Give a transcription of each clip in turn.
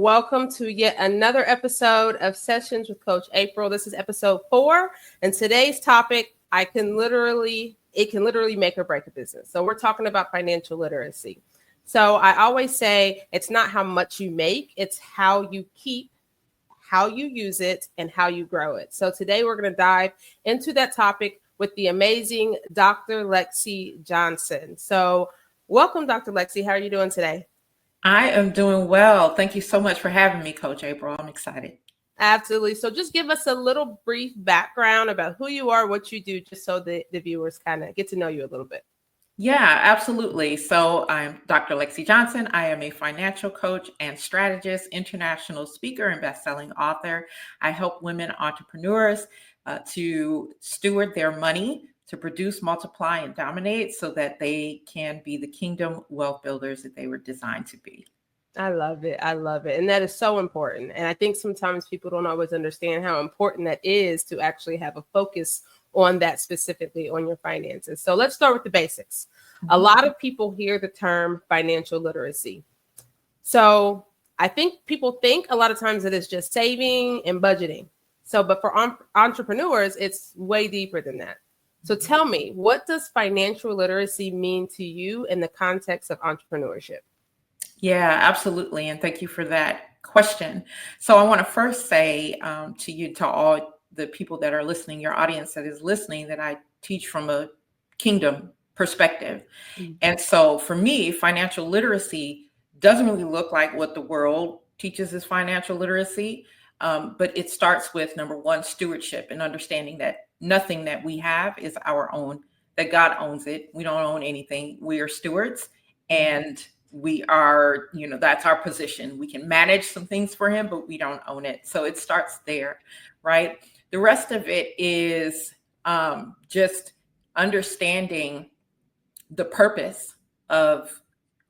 welcome to yet another episode of Sessions with Coach April. This is episode 4, and today's topic, it can literally make or break a business. So we're talking about financial literacy. So I always say it's not how much you make, it's how you keep, how you use it, and how you grow it. So today we're going to dive into that topic with the amazing Dr. Lexi Johnson. So welcome, Dr. Lexi. How are you doing today? I am doing well. Thank you so much for having me, Coach April. I'm excited. Absolutely. So just give us a little brief background about who you are, what you do, just so the viewers kind of get to know you a little bit. Yeah, absolutely. So I'm Dr. Lexi Johnson. I am a financial coach and strategist, international speaker, and best-selling author. I help women entrepreneurs to steward their money, to produce, multiply, and dominate so that they can be the kingdom wealth builders that they were designed to be. I love it. I love it. And that is so important. And I think sometimes people don't always understand how important that is to actually have a focus on that, specifically on your finances. So let's start with the basics. A lot of people hear the term financial literacy. So I think people think a lot of times that it's just saving and budgeting. So, but for entrepreneurs, it's way deeper than that. So tell me, what does financial literacy mean to you in the context of entrepreneurship? Yeah, absolutely. And thank you for that question. So I want to first say to you, to all the people that are listening, your audience that is listening, that I teach from a kingdom perspective. Mm-hmm. And so for me, financial literacy doesn't really look like what the world teaches as financial literacy. But it starts with, number one, stewardship, and understanding that nothing that we have is our own, that God owns it. We don't own anything. We are stewards, and we are, that's our position. We can manage some things for him, but we don't own it. So it starts there, right? The rest of it is just understanding the purpose of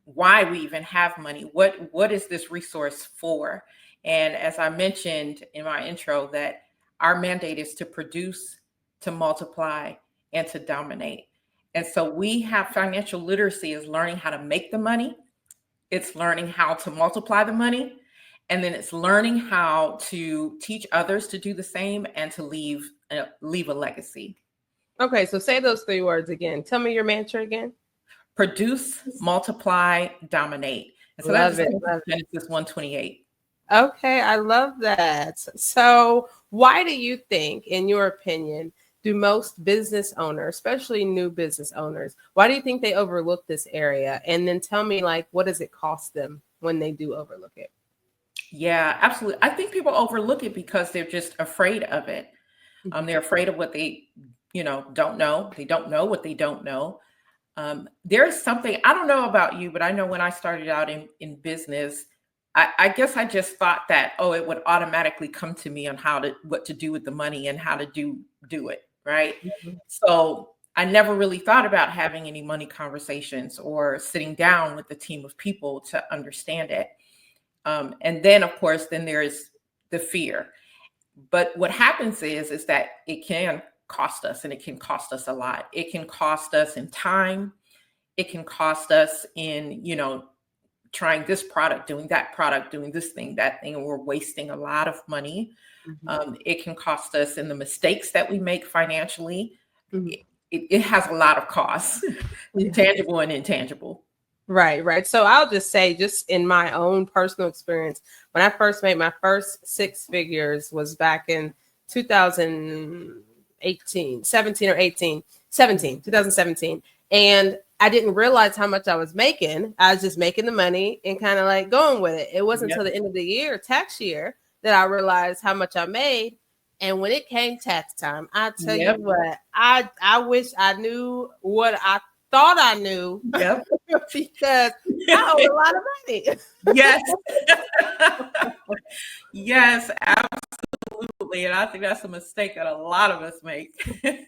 why we even have money. What is this resource for? And as I mentioned in my intro, that our mandate is to produce, to multiply, and to dominate. And so we have financial literacy is learning how to make the money. It's learning how to multiply the money. And then it's learning how to teach others to do the same and to leave a legacy. Okay, so say those 3 words again. Tell me your mantra again. Produce, multiply, dominate. And so that's Genesis 1:28. Okay, I love that. So why do you think, in your opinion, do most business owners, especially new business owners, why do you think they overlook this area? And then tell me, what does it cost them when they do overlook it? Yeah, absolutely. I think people overlook it because they're just afraid of it. They're afraid of what they, don't know. They don't know what they don't know. There's something, I don't know about you, but I know when I started out in business, I guess I just thought that, it would automatically come to me on what to do with the money and how to do it, right? Mm-hmm. So I never really thought about having any money conversations or sitting down with a team of people to understand it. And then, of course, there is the fear. But what happens is that it can cost us, and it can cost us a lot. It can cost us in time. It can cost us in, trying this product, doing that product, doing this thing, that thing, and we're wasting a lot of money. Mm-hmm. It can cost us in the mistakes that we make financially. Mm-hmm. It has a lot of costs, tangible and intangible. Right. So I'll just say, just in my own personal experience, when I first made my first 6 figures was back in 2017. And I didn't realize how much I was making. I was just making the money and kind of going with it. It wasn't until the end of the year, tax year, that I realized how much I made. And when it came tax time, I tell you what, I wish I knew what I thought I knew. Yep. Because I owe a lot of money. Yes. Yes, absolutely. And I think that's a mistake that a lot of us make.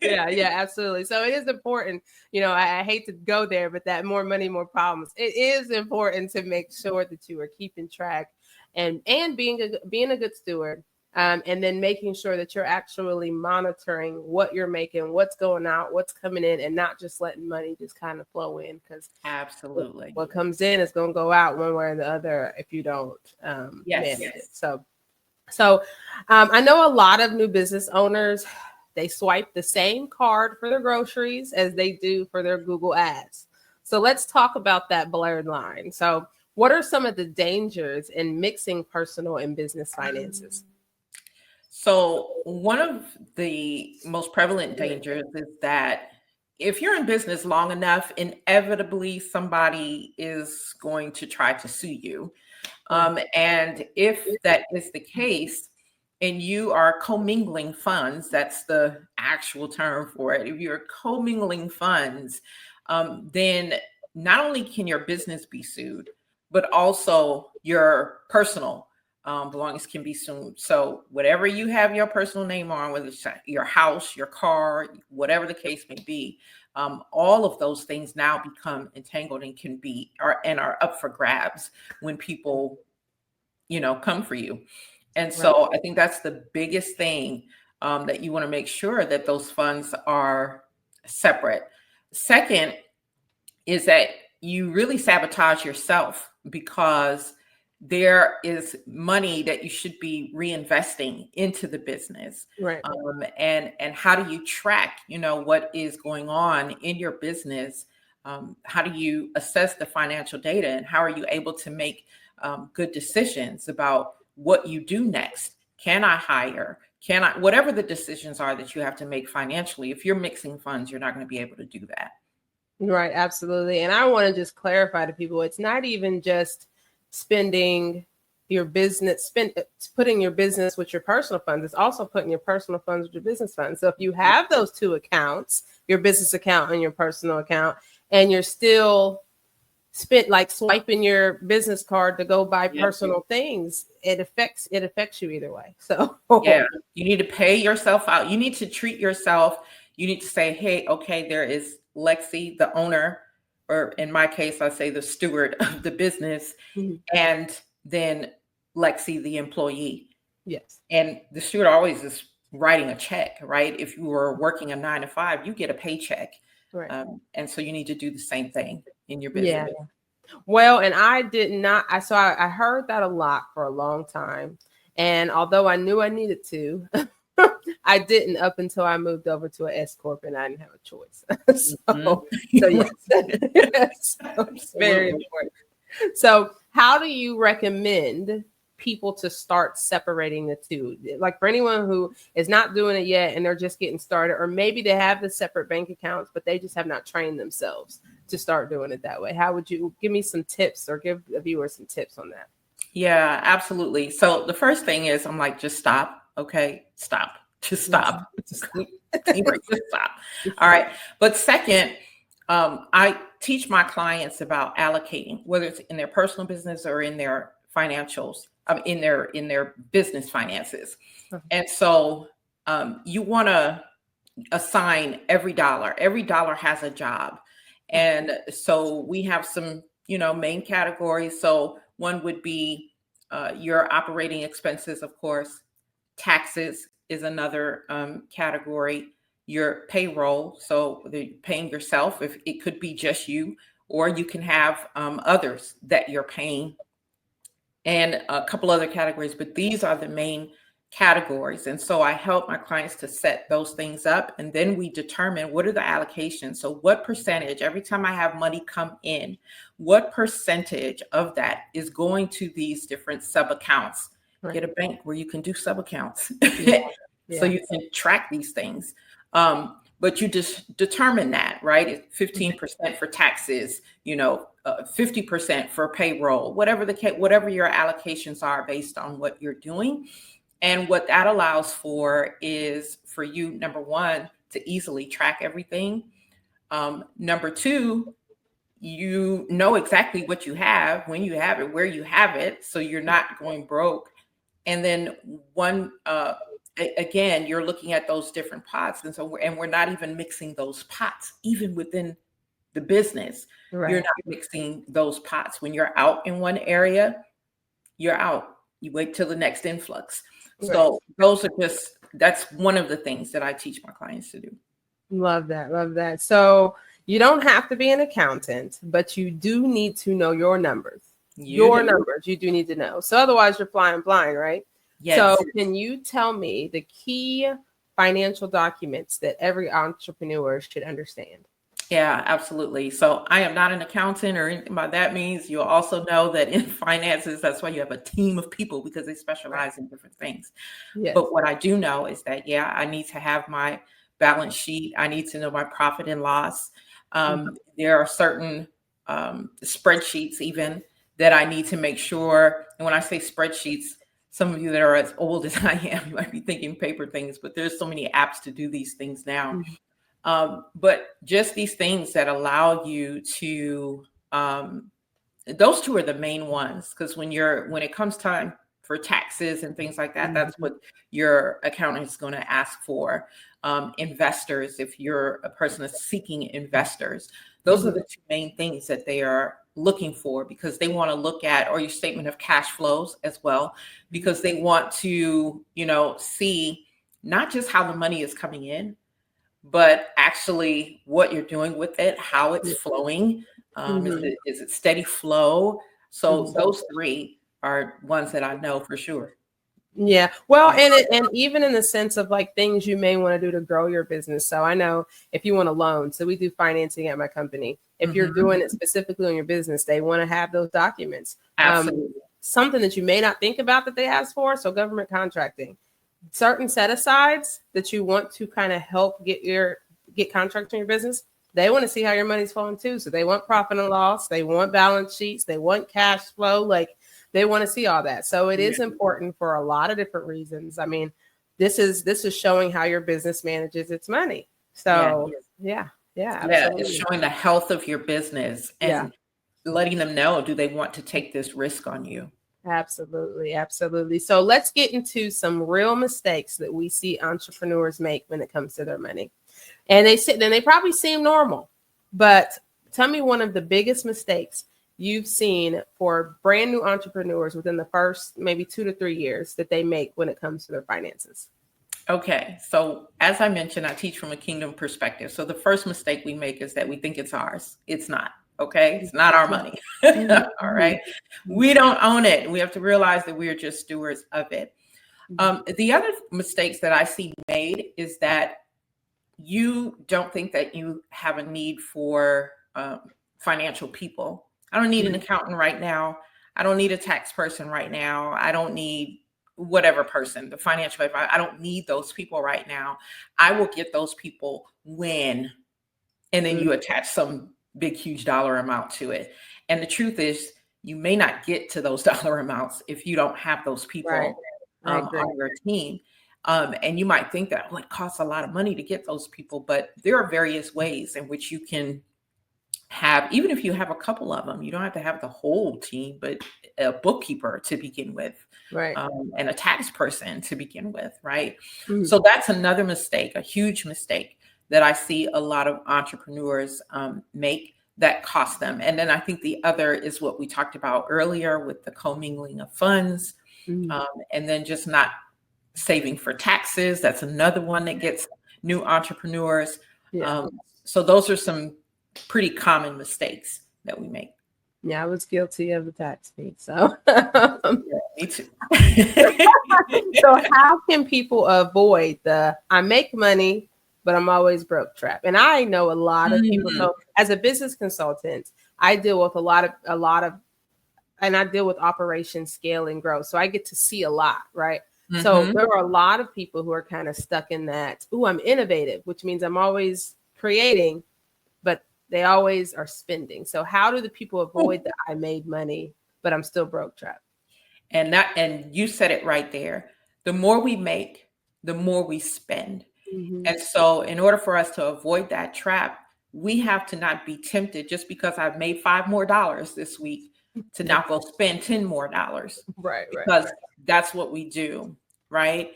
Yeah, absolutely. So it is important. I hate to go there, but that more money, more problems. It is important to make sure that you are keeping track and being a good steward. And then making sure that you're actually monitoring what you're making, what's going out, what's coming in, and not just letting money just kind of flow in, because Absolutely. what comes in is going to go out one way or the other if you don't manage it. So I know a lot of new business owners, they swipe the same card for their groceries as they do for their Google ads. So let's talk about that blurred line. So what are some of the dangers in mixing personal and business finances? So one of the most prevalent dangers is that if you're in business long enough, inevitably somebody is going to try to sue you. And if that is the case, and you are commingling funds, that's the actual term for it. If you're commingling funds, then not only can your business be sued, but also your personal belongings can be sued. So whatever you have your personal name on, whether it's your house, your car, whatever the case may be, all of those things now become entangled and are up for grabs when people, come for you. And so I think that's the biggest thing, that you want to make sure that those funds are separate. Second is that you really sabotage yourself, because there is money that you should be reinvesting into the business. Right. And how do you track, what is going on in your business? How do you assess the financial data, and how are you able to make good decisions about what you do next? Can I hire? Whatever the decisions are that you have to make financially, if you're mixing funds, you're not going to be able to do that. Right, absolutely. And I want to just clarify to people, it's not even just spending your business, putting your business with your personal funds. It's also putting your personal funds with your business funds. So if you have those two accounts, your business account and your personal account, and you're still swiping your business card to go buy personal things, it affects you either way. So yeah, you need to pay yourself out. You need to treat yourself. You need to say, hey, okay, there is Lexi, the owner, or in my case, I say the steward of the business, and then Lexi, the employee. Yes. And the steward always is writing a check, right? If you were working a 9 to 5, you get a paycheck. Right. And so you need to do the same thing in your business. Yeah. Well, and I did not, I heard that a lot for a long time. And although I knew I needed to, I didn't up until I moved over to an S Corp, and I didn't have a choice. So yes, so it's very important. So how do you recommend people to start separating the two? Like for anyone who is not doing it yet and they're just getting started, or maybe they have the separate bank accounts, but they just have not trained themselves to start doing it that way. How would you give me some tips, or give the viewers some tips on that? Yeah, absolutely. So the first thing is, I'm like, just stop. Okay, stop. Just stop. Just stop. All right. But second, I teach my clients about allocating, whether it's in their personal business or in their financials, in their business finances. And so you want to assign every dollar. Every dollar has a job. And so we have some, main categories. So one would be your operating expenses, of course. Taxes is another category. Your payroll, so you're paying yourself, if it could be just you, or you can have others that you're paying, and a couple other categories, but these are the main categories. And so I help my clients to set those things up, and then we determine what are the allocations. So what percentage, every time I have money come in, what percentage of that is going to these different sub accounts? Right. Get a bank where you can do sub accounts. So you can track these things. But you just determine that, right? It's 15% for taxes, 50% for payroll, whatever your allocations are based on what you're doing. And what that allows for is for you, number one, to easily track everything. Number two, you know exactly what you have, when you have it, where you have it, so you're not going broke. And then again, you're looking at those different pots. And so we're not even mixing those pots, even within the business. Right. You're not mixing those pots. When you're out in one area, you're out. You wait till the next influx. So that's one of the things that I teach my clients to do. Love that. Love that. So you don't have to be an accountant, but you do need to know your numbers. Numbers you do need to know. So otherwise you're flying blind, right? Yes. So can you tell me the key financial documents that every entrepreneur should understand? Yeah, absolutely. So I am not an accountant or anything by that means. You'll also know that in finances, that's why you have a team of people, because they specialize in different things. Yes. But what I do know is that, yeah, I need to have my balance sheet. I need to know my profit and loss. There are certain spreadsheets even that I need to make sure. And when I say spreadsheets, some of you that are as old as I am, you might be thinking paper things, but there's so many apps to do these things now. But just these things that allow you to, those two are the main ones, because when it comes time for taxes and things like that, that's what your accountant is going to ask for. Investors, if you're a person that's seeking investors, those are the two main things that they are looking for, because they want to look at, or your statement of cash flows as well, because they want to, see not just how the money is coming in, but actually what you're doing with it, how it's flowing. Is it steady flow? So those three are ones that I know for sure. Yeah. Well, and even in the sense of like things you may want to do to grow your business. So I know if you want a loan, so we do financing at my company. If you're doing it specifically on your business, they want to have those documents. Absolutely. Something that you may not think about that they ask for. So government contracting, certain set asides that you want to kind of help get contracts in your business. They want to see how your money's flowing too. So they want profit and loss. They want balance sheets. They want cash flow. Like, they want to see all that. So it is important for a lot of different reasons. I mean, this is showing how your business manages its money. So yeah, it's showing the health of your business and letting them know, do they want to take this risk on you? Absolutely. So let's get into some real mistakes that we see entrepreneurs make when it comes to their money. And they probably seem normal, but tell me one of the biggest mistakes you've seen for brand new entrepreneurs within the first maybe 2 to 3 years that they make when it comes to their finances. Okay. So as I mentioned, I teach from a kingdom perspective. So the first mistake we make is that we think it's ours. It's not. Okay. It's not our money. All right. We don't own it. We have to realize that we are just stewards of it. The other mistakes that I see made is that you don't think that you have a need for financial people. I don't need an accountant right now. I don't need a tax person right now. I don't need whatever person, the financial advisor. I don't need those people right now. I will get those people when, and then you attach some big, huge dollar amount to it. And the truth is, you may not get to those dollar amounts if you don't have those people on your team. And you might think that, it costs a lot of money to get those people, but there are various ways in which you can have, even if you have a couple of them, you don't have to have the whole team, but a bookkeeper to begin with, and a tax person to begin with, right? So that's another mistake, a huge mistake that I see a lot of entrepreneurs make that cost them. And then I think the other is what we talked about earlier with the commingling of funds, and then just not saving for taxes. That's another one that gets new entrepreneurs. So those are some pretty common mistakes that we make. Yeah, I was guilty of the tax fee. So me too. So how can people avoid the I make money, but I'm always broke trap? And I know a lot of people. So as a business consultant, I deal with a lot of, and I deal with operation scale and growth. So I get to see a lot, right? So there are a lot of people who are kind of stuck in that, I'm innovative, which means I'm always creating, but they always are spending. So how do the people avoid the I made money, but I'm still broke trap? And you said it right there. The more we make, the more we spend. And so in order for us to avoid that trap, we have to not be tempted just because I've made $5 more this week to now go spend $10 more. Because that's what we do, right?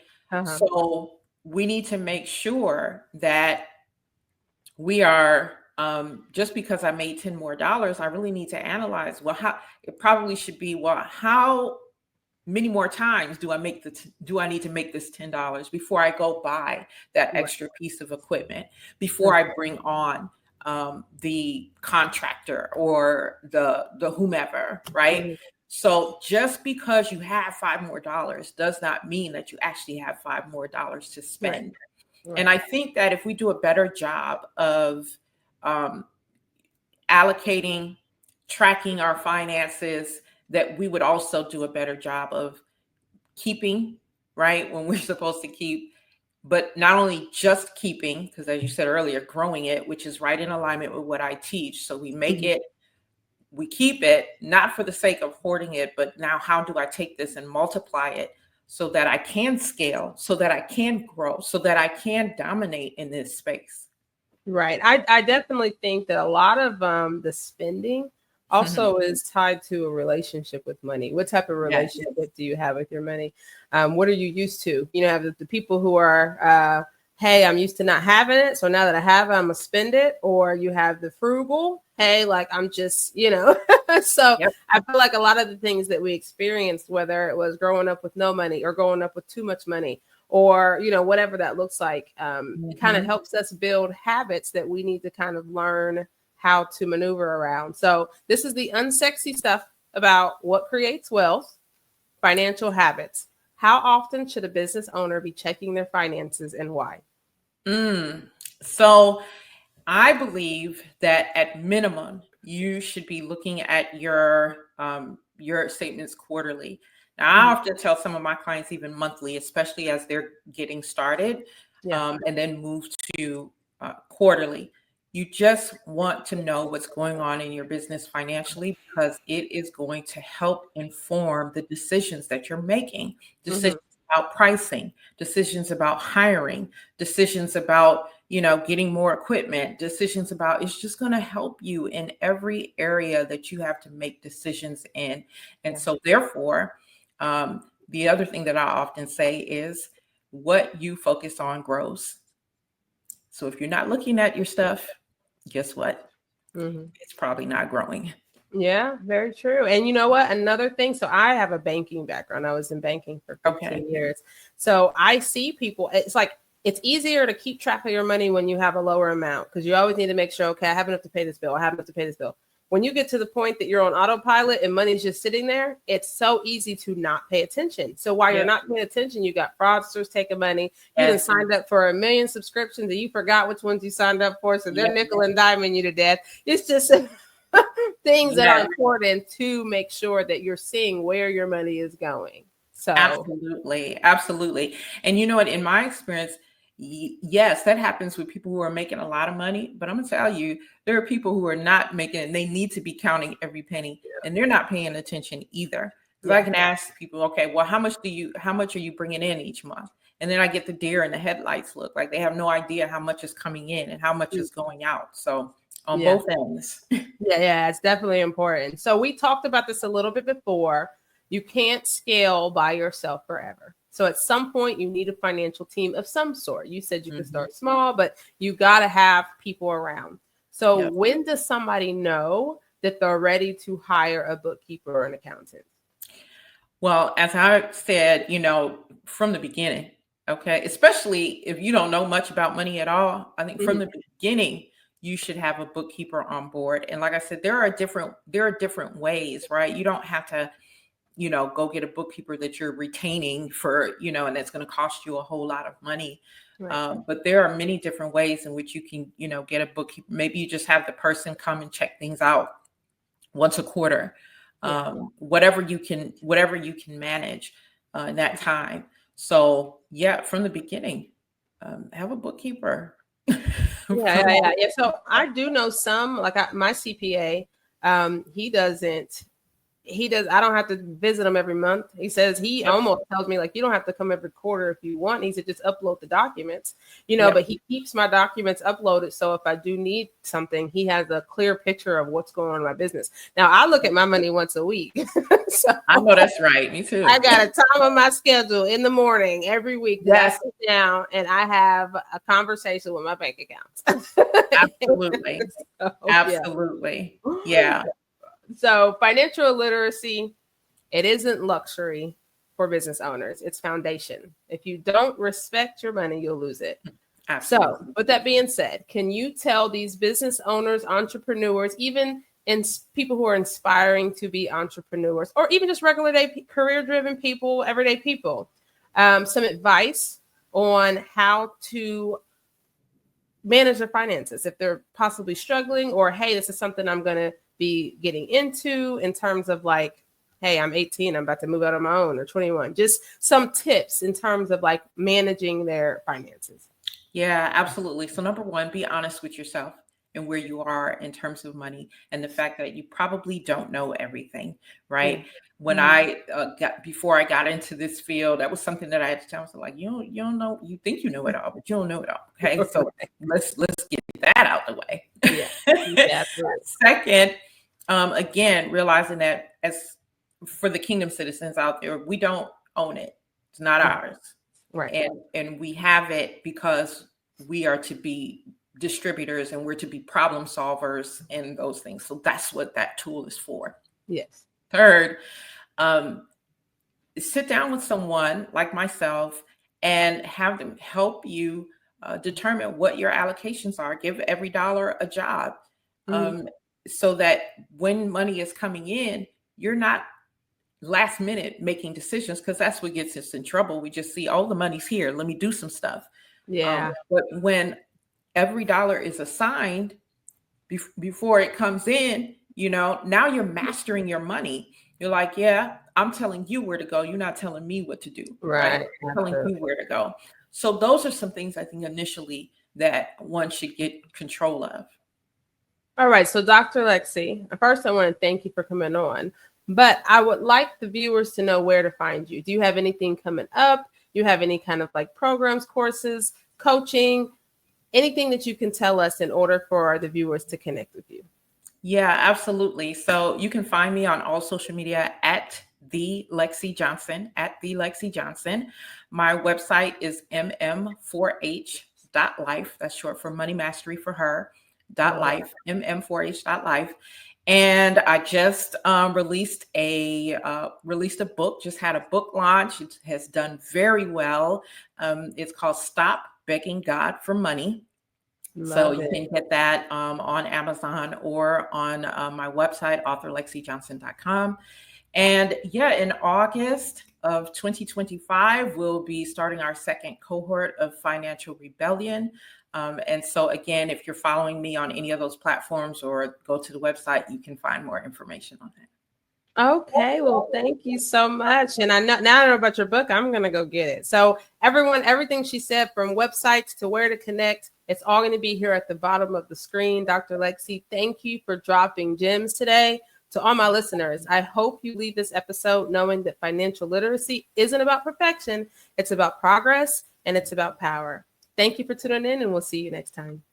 So we need to make sure that we are, just because I made $10 more, I really need to analyze, how it probably should be, how many more times do I need to make this $10 before I go buy that extra piece of equipment, before I bring on the contractor or the whomever, right? Mm-hmm. So just because you have $5 more does not mean that you actually have $5 more to spend. Right. And I think that if we do a better job of allocating, tracking our finances, that we would also do a better job of keeping, right, when we're supposed to keep, but not only just keeping, because as you said earlier, growing it, which is right in alignment with what I teach. So we make it, we keep it, not for the sake of hoarding it, but now how do I take this and multiply it so that I can scale, so that I can grow, so that I can dominate in this space. Right. I definitely think that a lot of the spending also is tied to a relationship with money. What type of relationship do you have with your money? What are you used to? You know, have the people who are, hey, I'm used to not having it, so now that I have it, I'm gonna spend it. Or you have the frugal, hey, like I'm just, you know. So I feel like a lot of the things that we experienced, whether it was growing up with no money or growing up with too much money, or, you know, whatever that looks like, it kind of helps us build habits that we need to kind of learn how to maneuver around. So this is the unsexy stuff about what creates wealth, financial habits. How often should a business owner be checking their finances and why? So I believe that at minimum, you should be looking at your statements quarterly. Now, I often tell some of my clients even monthly, especially as they're getting started, and then move to quarterly. You just want to know what's going on in your business financially, because it is going to help inform the decisions that you're making, decisions about pricing, decisions about hiring, decisions about, you know, getting more equipment, decisions about, it's just going to help you in every area that you have to make decisions in. And so therefore, the other thing that I often say is what you focus on grows. So if you're not looking at your stuff, guess what? It's probably not growing. Yeah, very true. And you know what? Another thing, so I have a banking background. I was in banking for 15 years. So I see people, it's like, it's easier to keep track of your money when you have a lower amount, because you always need to make sure, okay, I have enough to pay this bill. I have enough to pay this bill. When you get to the point that you're on autopilot and money's just sitting there, it's so easy to not pay attention. So while you're not paying attention, you got fraudsters taking money. You done signed up for 1 million subscriptions and you forgot which ones you signed up for. So they're nickel and diming you to death. It's just things that are important to make sure that you're seeing where your money is going. So absolutely. And you know what, in my experience, yes, that happens with people who are making a lot of money, but I'm gonna tell you, there are people who are not making, and they need to be counting every penny, and they're not paying attention either. Because I can ask people, okay, well, how much are you bringing in each month? And then I get the deer in the headlights look, like they have no idea how much is coming in and how much is going out. So on both ends. Yeah, it's definitely important. So we talked about this a little bit before. You can't scale by yourself forever. So at some point, you need a financial team of some sort. You said you can start small, but you got to have people around. So when does somebody know that they're ready to hire a bookkeeper or an accountant? Well, as I said, you know, from the beginning, okay, especially if you don't know much about money at all, I think from the beginning, you should have a bookkeeper on board. And like I said, there are different ways, right? You don't have to, you know, go get a bookkeeper that you're retaining for, you know, and that's going to cost you a whole lot of money. But there are many different ways in which you can, you know, get a bookkeeper. Maybe you just have the person come and check things out once a quarter, whatever you can manage in that time. So from the beginning, have a bookkeeper. Yeah. So I do know some, like my CPA, I don't have to visit him every month. He says he almost tells me, like, you don't have to come every quarter if you want. He said, just upload the documents, you know, but he keeps my documents uploaded. So if I do need something, he has a clear picture of what's going on in my business. Now I look at my money once a week. So I know that's right. Me too. I got a time on my schedule in the morning every week that I sit down and I have a conversation with my bank accounts. Absolutely. Yeah. So financial literacy, it isn't luxury. for business owners. It's foundation. If you don't respect your money, you'll lose it. Absolutely. So with that being said, can you tell these business owners, entrepreneurs, even in people who are inspiring to be entrepreneurs, or even just regular day career-driven people, everyday people, some advice on how to manage their finances if they're possibly struggling, or hey, this is something I'm going to be getting into in terms of like, hey, I'm 18, I'm about to move out on my own, or 21. Just some tips in terms of like managing their finances. Yeah, absolutely. So number one, be honest with yourself and where you are in terms of money, and the fact that you probably don't know everything, right? Yeah. When I before I got into this field, that was something that I had to tell myself, like, you don't know, you think you know it all, but you don't know it all. Okay. So let's get that out the way. Yeah. Yeah. Second, again, realizing that as for the kingdom citizens out there, we don't own it. It's not ours. Right. And we have it because we are to be distributors and we're to be problem solvers and those things. So that's what that tool is for. Yes. Third, sit down with someone like myself and have them help you determine what your allocations are. Give every dollar a job, so that when money is coming in, you're not last minute making decisions, because that's what gets us in trouble. We just see, oh, the money's here, let me do some stuff. Yeah. But when every dollar is assigned before it comes in, now you're mastering your money. You're like, yeah, I'm telling you where to go. You're not telling me what to do. Right. I'm telling you where to go. So those are some things I think initially that one should get control of. All right. So Dr. Lexi, first I want to thank you for coming on, but I would like the viewers to know where to find you. Do you have anything coming up? Do you have any kind of like programs, courses, coaching, anything that you can tell us in order for the viewers to connect with you? Yeah, absolutely. So you can find me on all social media at the Lexi Johnson, at the Lexi Johnson. My website is mm4h.life. That's short for Money Mastery for Her. .life, mm4h.life. And I just released a book, just had a book launch. It has done very well. It's called Stop Begging God for Money. So you can get that on Amazon or on my website, authorlexijohnson.com. And yeah, in August of 2025, we'll be starting our second cohort of Financial Rebellion. And so again, if you're following me on any of those platforms or go to the website, you can find more information on that. Okay, well, thank you so much. And I know now I know about your book, I'm going to go get it. So everyone, everything she said, from websites to where to connect, it's all going to be here at the bottom of the screen. Dr. Lexi, thank you for dropping gems today. To all my listeners, I hope you leave this episode knowing that financial literacy isn't about perfection. It's about progress and it's about power. Thank you for tuning in, and we'll see you next time.